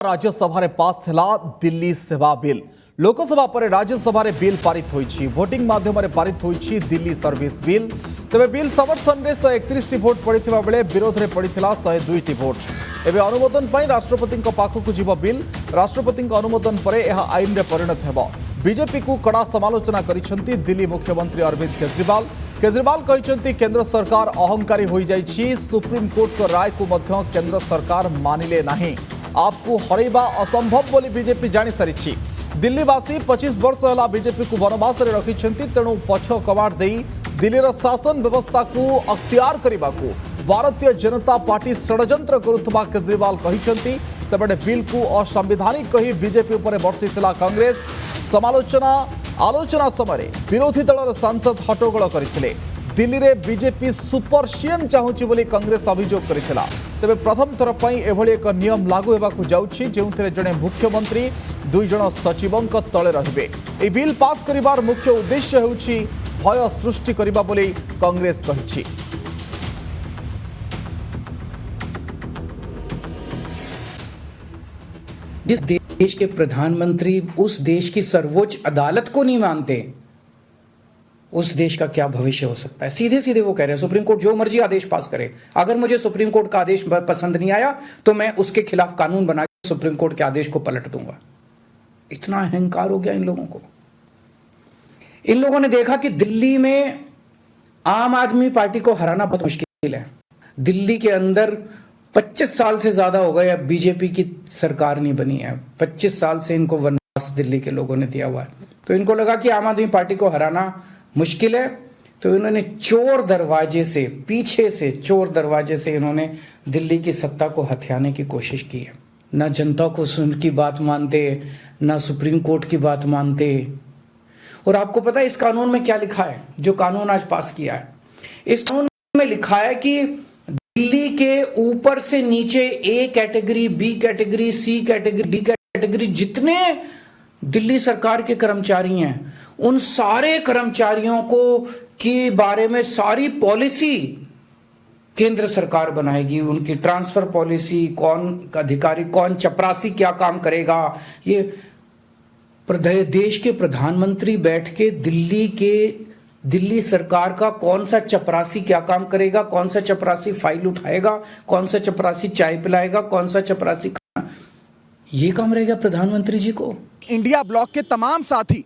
राज्यसभा पास थिला दिल्ली सेवा बिल। लोकसभा पर राज्यसभा बिल पारित होईछि। वोटिंग माध्यम पारित होईछि दिल्ली सर्विस बिल। तेबे बिल समर्थन में 131 भोट पड़िथिबा बेले विरोध में पड़िथिला 102 भोट। एबे अनुमोदन पई राष्ट्रपति पाखकु जीव बिल। राष्ट्रपति अनुमोदन पर यह आईन में परिणत हेबो। बीजेपी को कड़ा समालोचना करिसेंती दिल्ली मुख्यमंत्री अरविंद केजरीवाल। केजरीवाल कहते केंद्र सरकार अहंकारी हो जाइछि। सुप्रीम कोर्ट को राय को मध्य केंद्र सरकार मानिले नहीं। आपको हरैबा असंभव बोली बीजेपी जानी सारी। दिल्लीवासी 25 वर्ष है बीजेपी को वनवास में रखिंट। तेणु पछ कबाड़ दे दिल्लीर शासन व्यवस्था को अख्तियार करने को भारतीय जनता पार्टी षड्यंत्र करुवा केजरीवाल कहते। सेपटे बिल को असंवैधानिक कही बीजेपी उपर बर्षिला कांग्रेस। समालोचना आलोचना समय विरोधी दलर सांसद हट्टगोल करते। दिल्ली में बीजेपी सुपर सीएम चाहूँगी बोली कांग्रेस अभियोग करथिला। तेबे प्रथम थर पर एभली एक नियम लागू होबाकू जाउछि जेउथिरे जणे मुख्यमंत्री 2 जण सचिवंक तले रहिबे। ए बिल पास करिवार मुख्य उद्देश्य हेउछि भय सृष्टि करिबा बोली कांग्रेस कहिछि। जिस देश के प्रधानमंत्री उस देश की सर्वोच्च अदालत को नहीं मानते, उस देश का क्या भविष्य हो सकता है। सीधे सीधे वो कह रहे हैं सुप्रीम कोर्ट जो मर्जी आदेश पास करे, अगर मुझे सुप्रीम कोर्ट का आदेश पसंद नहीं आया तो मैं उसके खिलाफ कानून बना के सुप्रीम कोर्ट के आदेश को पलट दूंगा। इतना अहंकार हो गया इन लोगों को। इन लोगों ने देखा कि दिल्ली में आम आदमी पार्टी को हराना बहुत मुश्किल है। दिल्ली के अंदर 25 साल से ज्यादा हो गए अब बीजेपी की सरकार नहीं बनी है। 25 साल से इनको वनवास दिल्ली के लोगों ने दिया हुआ है। तो इनको लगा कि आम आदमी पार्टी को हराना मुश्किल है, तो इन्होंने चोर दरवाजे से, पीछे से चोर दरवाजे से इन्होंने दिल्ली की सत्ता को हथियाने की कोशिश की है। ना जनता को उनकी बात मानते, ना सुप्रीम कोर्ट की बात मानते। और आपको पता है इस कानून में क्या लिखा है, जो कानून आज पास किया है। इस कानून में लिखा है कि दिल्ली के ऊपर से नीचे A category, B category, C category, D category जितने दिल्ली सरकार के कर्मचारी हैं, उन सारे कर्मचारियों को के बारे में सारी पॉलिसी केंद्र सरकार बनाएगी। उनकी ट्रांसफर पॉलिसी, कौन अधिकारी, कौन चपरासी क्या काम करेगा, ये देश के प्रधानमंत्री बैठ के दिल्ली सरकार का कौन सा चपरासी क्या काम करेगा, कौन सा चपरासी फाइल उठाएगा, कौन सा चपरासी चाय पिलाएगा, कौन सा चपरासी, ये काम रहेगा प्रधानमंत्री जी को। इंडिया ब्लॉक के तमाम साथी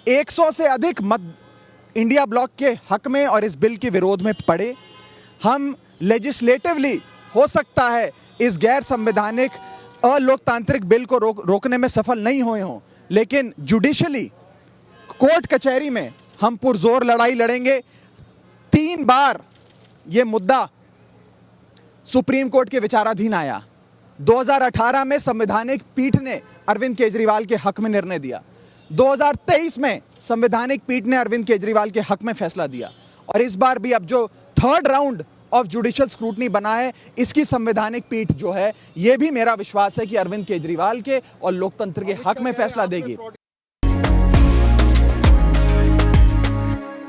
100 से अधिक मत इंडिया ब्लॉक के हक में और इस बिल के विरोध में पड़े। हम लेजिस्लेटिवली हो सकता है इस गैर संवैधानिक अलोकतांत्रिक बिल को रोकने में सफल नहीं हुए हों, लेकिन जुडिशली कोर्ट कचहरी में हम पुरजोर लड़ाई लड़ेंगे। 3 बार ये मुद्दा सुप्रीम कोर्ट के विचाराधीन आया। 2018 में संवैधानिक पीठ ने अरविंद केजरीवाल के हक में निर्णय दिया। 2023 में संवैधानिक पीठ ने अरविंद केजरीवाल के हक में फैसला दिया। और इस बार भी अब जो 3rd round of judicial scrutiny बना है, इसकी संवैधानिक पीठ जो है, ये भी मेरा विश्वास है कि अरविंद केजरीवाल के और लोकतंत्र के हक में फैसला देगी।